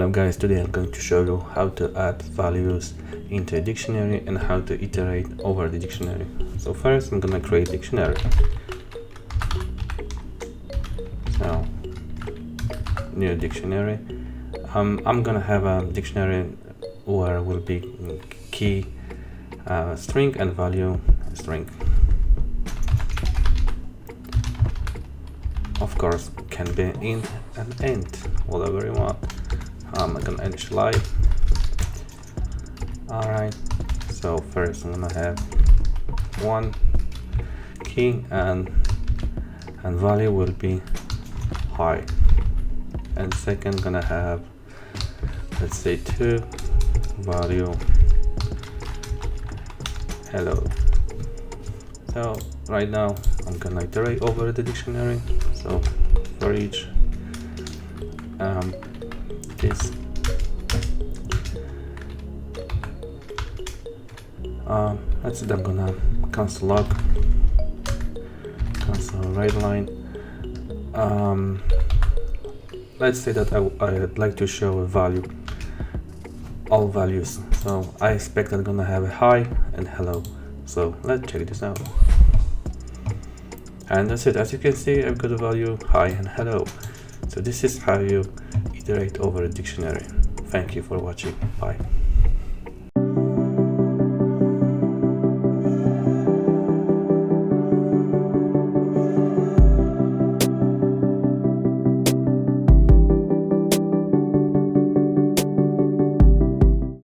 Hello guys, today I'm going to show you how to add values into a dictionary and how to iterate over the dictionary. So first I'm gonna create dictionary. So new dictionary. I'm gonna have a dictionary where will be key string and value string. Of course, can be int and int, whatever you want. I'm gonna initialize. Alright, so first I'm gonna have one key and value will be high, and second gonna have, let's say, 2 value hello. So right now I'm gonna iterate over the dictionary. So for each this let's say I'm gonna cancel log, cancel WriteLine. Let's say that I'd like to show a value, all values. So I expect I'm gonna have a hi and hello. So let's check this out. And that's it. As you can see, I've got a value hi and hello. So this is how you iterate over a dictionary. Thank you for watching. Bye.